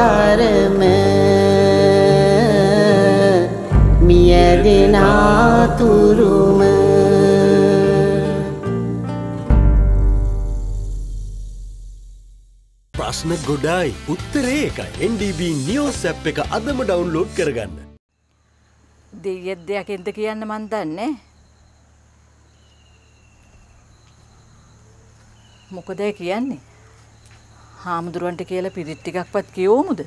තරම මියදෙන තුරුම ප්‍රශ්න ගොඩායි උත්තරේ එකයි NDB නිවුස් ඇප් එක අදම ඩවුන්ලෝඩ් කරගන්න. දෙයියෙක් දෙයක් එන්ද කියන්න මන් දන්නේ. මොකද කියන්නේ? හාමුදුරන්ට කියලා පිරිත් ටිකක්වත් කියවමුද?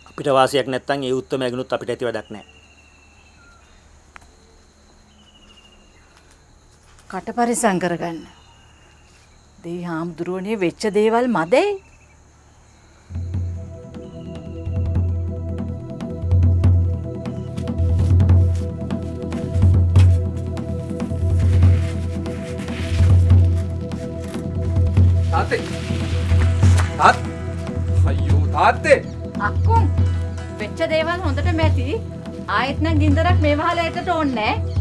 අපිට වාසියක් නැත්තම් ඒ උත්තම ඇගුණුත් අපිට ඇති වැඩක් නැහැ. කට පරිසම් කරගන්න. දෙයි හාමුදුරුවනේ වෙච්ච දේවල් මදේ. තාත්තේ අයියෝ තාත්තේ අක්කුම් වෙච්ච දේවල් හොඳට මැති. ආයෙත් නම් ගින්දරක් මේ වහලට ඕනේ නැහැ.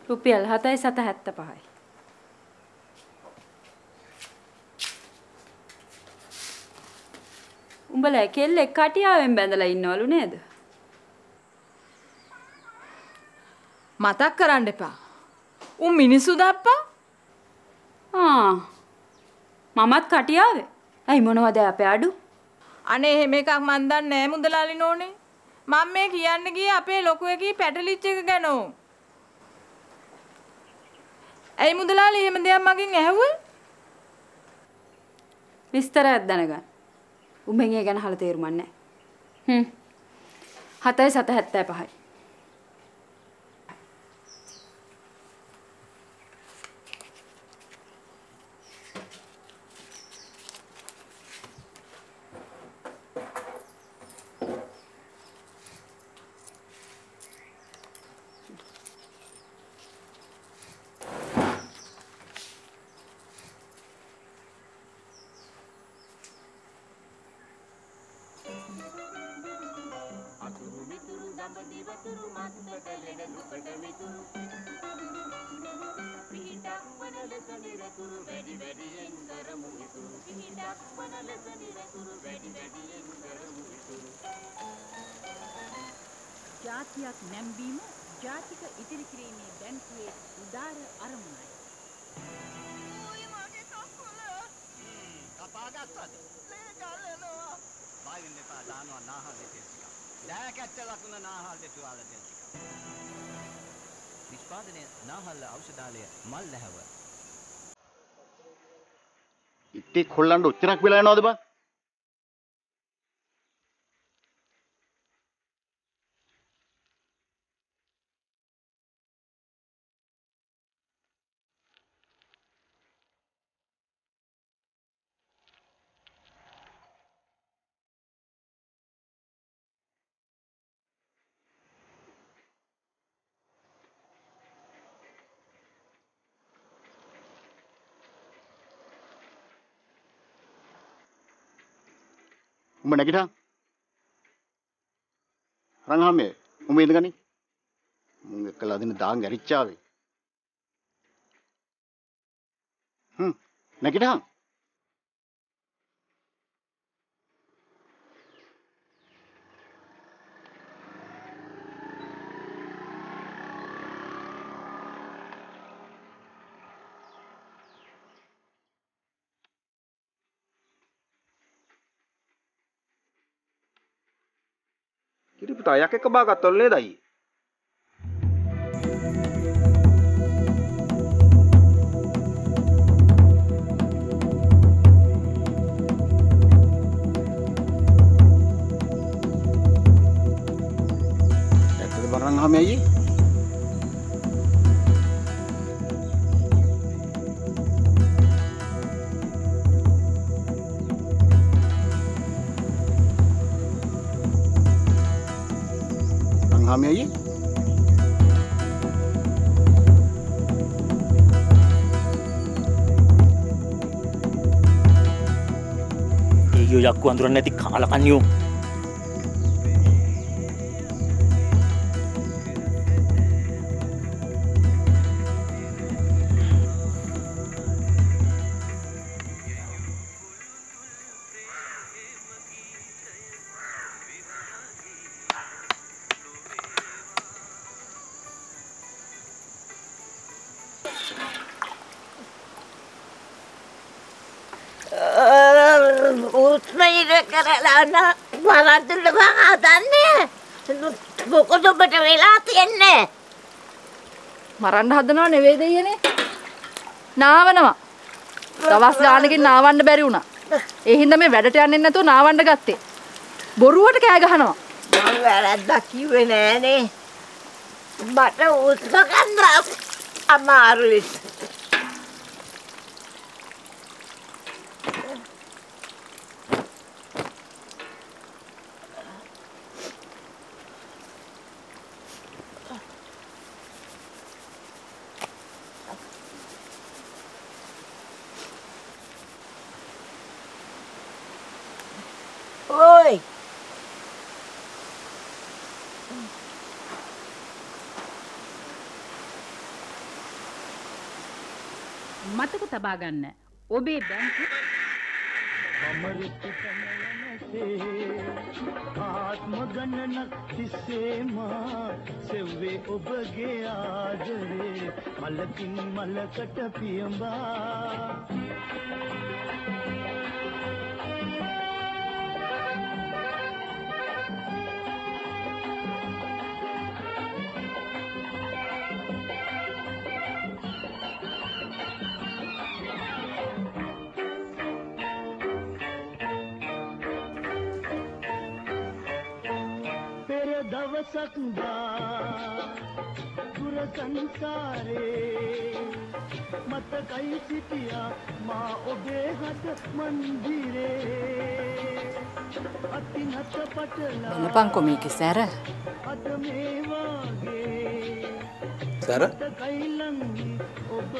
රුපියල් 775යි. උඹලා කෙල්ලෙක් කටියාවෙන් බැඳලා ඉන්නවලු නේද? මතක් කරන්න එපා. උන් මිනිස්සු දප්පා. මමත් කටියාවේ. ඇයි මොනවද අපේ අඩු? අනේ එහෙම එකක් මන් දන්නේ නෑ මුදලාලි නෝනේ. මම මේ කියන්න ගියේ අපේ ලොකු එකී පැටලිච් එක ගැන. ඇයි මුදලාලි එහෙම දෙයක් මගෙන් ඇහුවේ? විස්තරයක් දැනගන්න. උඹෙන් ඒ ගැන අහලා තේරුම් නැහැ. 775යි. ජාතියක් නැම්බීම ජාතික ඉදිරි කිරීමේ බැංකුවේ උදාර අරමුණයි. ඔය මගේ කකුල කපාගත්තද? මේ ගලනවා. බයින් දෙපා දානවා නාහල් දෙකක්. දැකච්ච ලකුණ නාහල් දෙතුවාල දෙක. නිෂ්පාදනය නාහල් ඖෂධාලය මල් ලැබව. ඉතින් කොල්ලන්ට උච්චරක් වෙලා යනවද බං? උඹ නැගිටා රංගහමේ උඹ ඉඳගනි මුං එක්කලා අදින දාන් ගැරිච්චාවේ නැගිටා කිරිපුතා යක් එක බාගත්තවල නේද අයියේ? සංහාමි අයියේ. ඒයෝ යක්කු අඳුරන්නේ නැති කාලකන්‍යෝ. උත්මයිර කරලා වරද්දල හදන්නේ මොකද ඔබට වෙලා තියන්නේ? මරන්න හදනව නෙවෙයි දෙයනේ. නාවනවා. දවස් ගානකින් නාවන්න බැරි වුණා. ඒ හින්දා මේ වැඩට යන්නේ නැතුව නාවන්න ගත්තේ. බොරුවට කෑ ගහනවා. මම වැරද්දක් කිව්වේ නෑනේ. මට උත්ම ගන්න අමාරුයි. Oi. මතක තබා ගන්න. ඔබේ බැංකු ආත්ම ගණනක් තිස්සේම සෙව්වේ ඔබගේ ආදරේ මලකින් මලකට පියඹා දවසක් දා දුර සංසාරේ මතකයි සිටියා මා ඔබේ හද මන්දිරේ අතිනත පටලා බලපංකො මේකේ සැර. අද මේ වාගේ සැර කයිලංගි ඔබ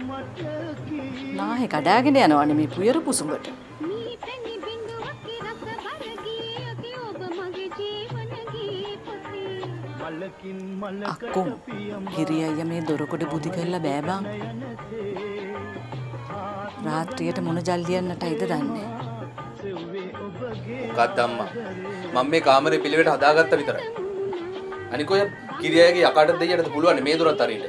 මට කී නාහේ කඩාගෙන යනවනේ මේ පුයර පුසුඹට. අක්කෝ හිරියయ్య මේ දොරකොඩ බුදි කරලා බෑ බං. රාත්‍රියට මොන ජල්දියන්නටයිද දන්නේ. මොකක්ද අම්මා මම මේ කාමරේ පිළිවෙට හදාගත්ත විතරයි. අනික ඔය කිරියාගේ යකාට දෙයියටද පුළුවන් මේ දොරත් අරින්න.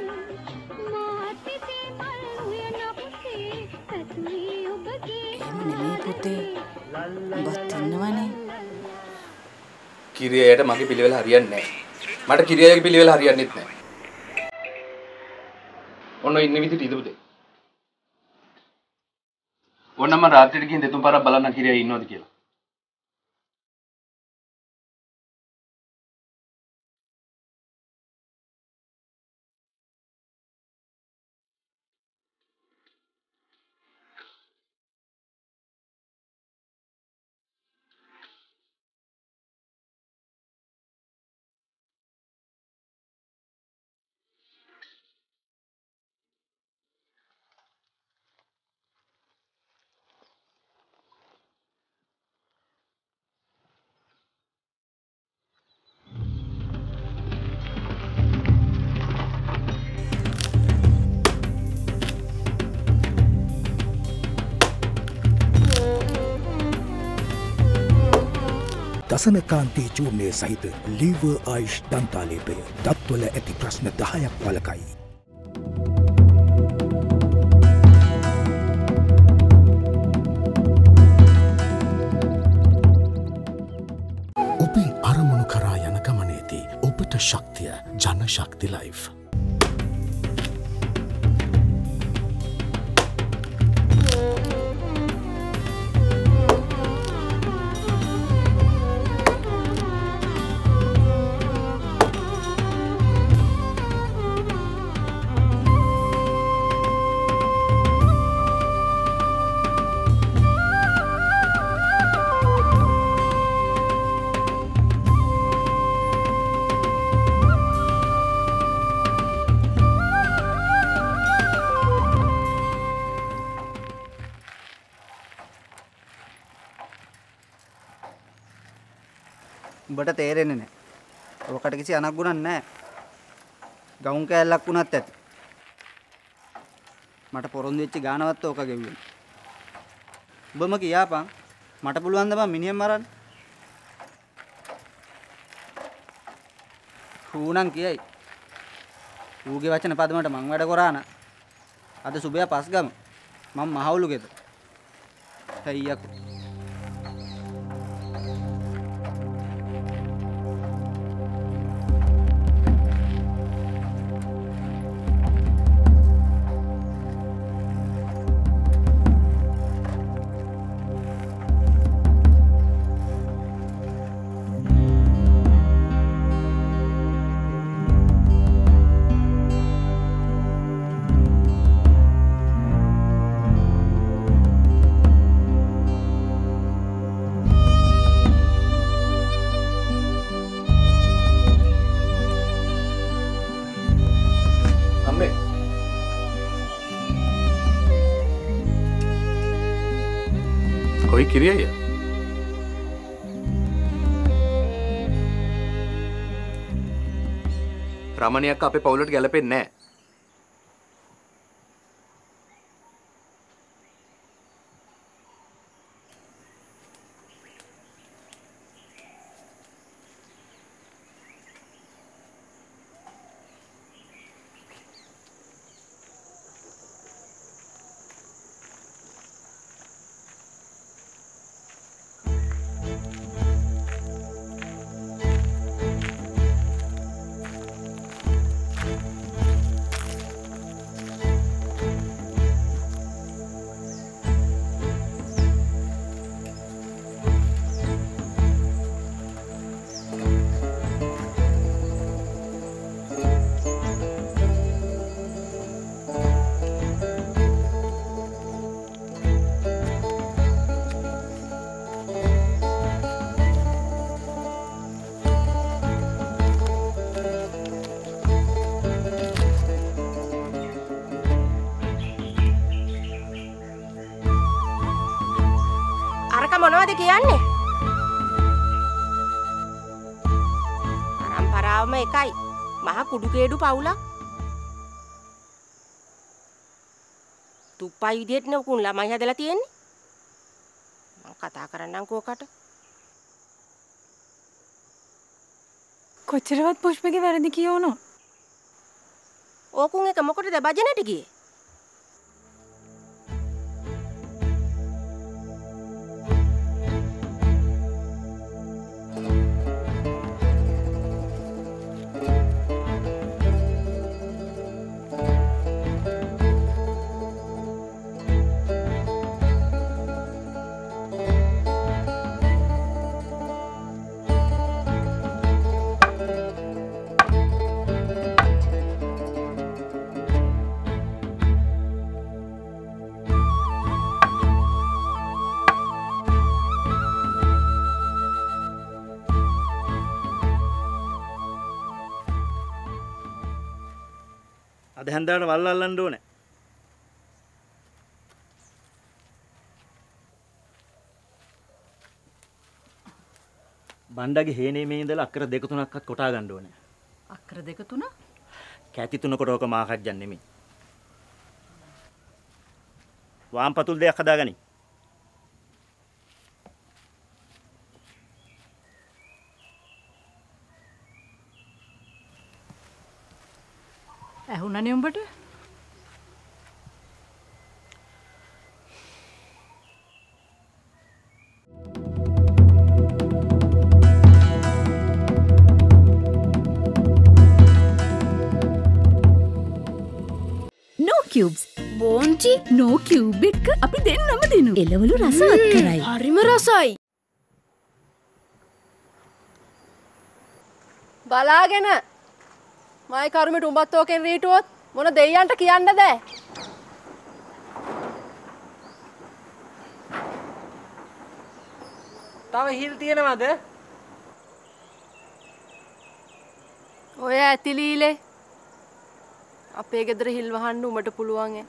එහෙම නෙමෙයි පුතේ. ඔබත් ඉන්නවනේ. කිරියාට මගේ පිළිවෙල හරියන්නේ නැහැ. මට කිරියාගේ පිළිවෙල හරියන්නේත් නැහැ. ඔන්න ඉන්න විදිහට ඉදපු දෙයි. ඕනම රාත්‍රියට ගිහින් දෙතුන් පාරක් බලන්න කිරියා ඉන්නවද කියලා. දසනකාන්තී චූර්ණය සහිත ලීවර් ආයුෂ් දන්තාලේපය දත්වල ඇති ප්‍රශ්න 10ක් වළකයි. ඔබේ අරමුණු කරා යන ගමනේදී ඔබට ශක්තිය ජන ශක්ති ලයිෆ්. උඹට තේරෙන්නේ නැහැ. ඔකට කිසි අනක් ගුණක් නැහැ. ගවුම් කෑල්ලක් වුණත් ඇති. මට පොරොන්දු වෙච්ච ගානවත් ඕක ගෙව්වේ. උඹම කියාපන් මට පුළුවන් ද බං මිනිහෙන් මරන්න? ඌනම් කියයි. ඌගේ වචන පදමට මං වැඩ කරා න. අද සුබයා පස්ගම මම මහවුලු ගෙද. හයියකෝ. कोई किरिया या රමණියක් අපේ පවුලට ගැලපෙන්නේ නැහැ. මොනවද කියන්නේ? පරම්පරාවම එකයි. මහා කුඩුකේඩු පවුලක්. තුප්පයි විදියට නේ උකුන් ළමයි හදලා තියෙන්නේ. මං කතා කරන්නම් කෝකට. කොච්චරවත් පුෂ්පගේ වැරදි කියවනෝ. ඕකුන් එක මොකටද බජනට ගියේ? අද හැන්දාට වල් අල්ලන්න ඕනේ. බණ්ඩගේ හේනේ මේ ඉඳලා අක්කර 2-3ක්වත් කොටා ගන්න ඕනේ. අක්කර 2-3? කැටි 3 කොටවක මාකජ්ජන් නෙමෙයි. වාම් පතුල් දෙයක් හදාගනි. ඇහුණනේ උඹට? No cubes. බෝන්චි no cube එක අපි දෙන්නම දෙනු. එළවලු රසවත් කරයි. හරිම රසයි. බලාගෙන මයි කරුමට උඹත් ඕකෙන් රීටුවොත් මොන දෙයියන්ට කියන්න බෑ. තව හිල් තියෙනවද? ඔය ඇතිලීලේ අපේ ගෙදර හිල් වහන්න උඹට පුළුවන් ඈ.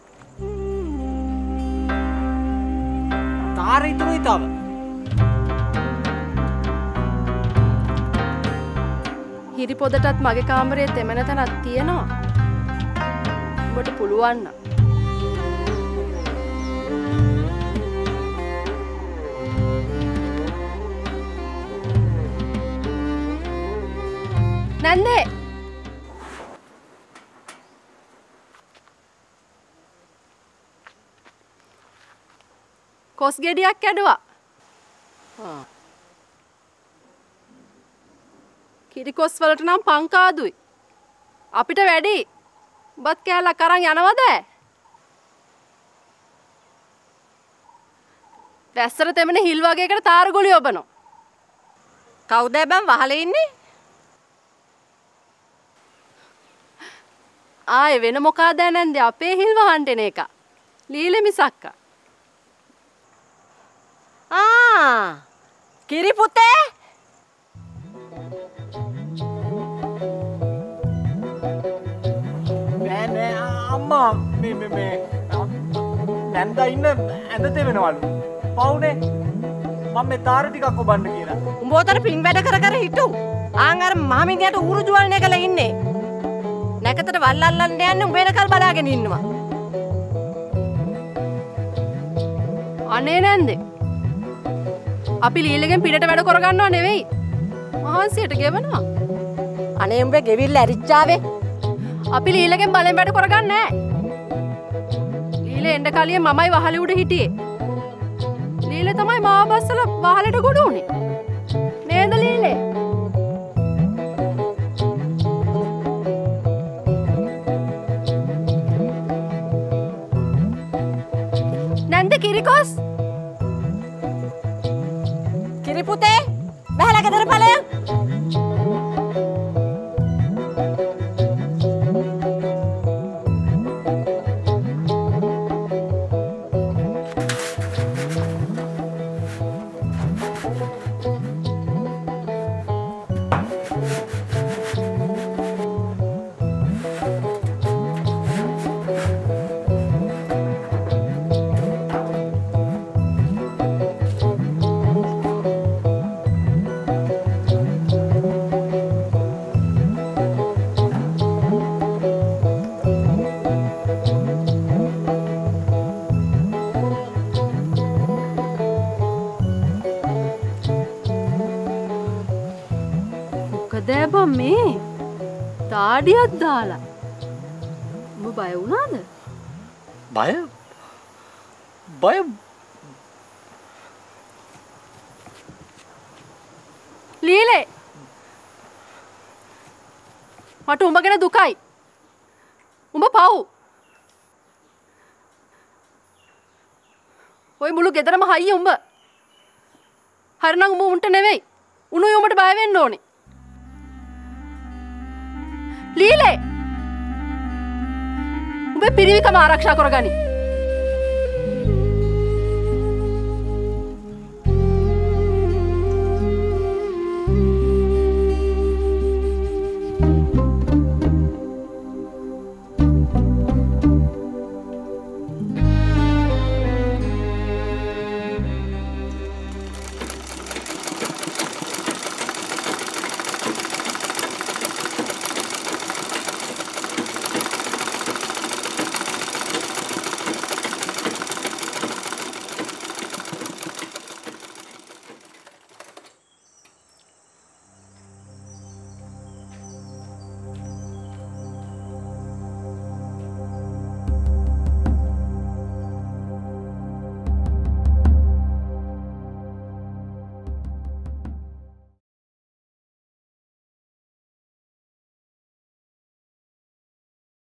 තාර ඉතුරුයි තව. කිරි පොදටත් මගේ කාමරයේ තෙමන තැනක් තියෙනවා. ඔබට පුළුවන් නම්. නන්දේ කොස් ගෙඩියක් කැඩුවා. කිරි කොස් වලට නම් පංකාදුයි. අපිට වැඩි. බත් කෑල්ලක් අරන් යනවද? වැස්සර තෙමනේ හිල් වගේකට තාරගුලි ඔබනවා. කවුද බං වහලේ ඉන්නේ? ආයේ වෙන මොකාද නැන්දේ අපේ හිල් වහන්න එන එක. ලීලෙ මිසක්කා. කිරි පුතේ නෑ අම්මා මේ නැන්දා ඉන්න ඇඳතේ වෙනවලු. පවුනේ මම මේ තාර ටිකක් ඔබන්න කියලා. උඹ උතර පින් වැඩ කර හිටු. ආන් අර මහමින්දියට ඌරු ජුවල්නේ කළා ඉන්නේ. නැකතට වල් අල්ලන්න යන්නේ උඹ එනකල් බලාගෙන ඉන්නවා. අනේ නැන්දේ අපි ලීලගෙන් පිටට වැඩ කරගන්නව නෙවෙයි. මහන්සියට ගෙවනවා. අනේ උඹේ ගෙවිල්ල ඇරිච්චාවේ. අපි ලීලගෙන් බලෙන් වැඩ කරගන්නේ නැහැ. ලීලේ එන්න කලින් මමයි වහලේ උඩ හිටියේ. ලීලේ තමයි මාව බස්සලා වහලෙට ගොඩ උනේ. නේද ලීලේ? නැන්ද කිරිකොස් කිරි පුතේ බහලා ගෙදර ඵලයන්. දැබම් මේ තාඩියක් දාලා උඹ බය වුණාද? බය ලීලේ මට උඹ ගැන දුකයි. උඹ පව්. ඔය මුළු ගෙදරම හයිය උඹ. හරිනම් උඹ උන්ට නෙවෙයි. උණුයි උඹට බය වෙන්න ඕනේ. ලීලේ උඹේ පිරිවිකම ආරක්ෂා කරගනි.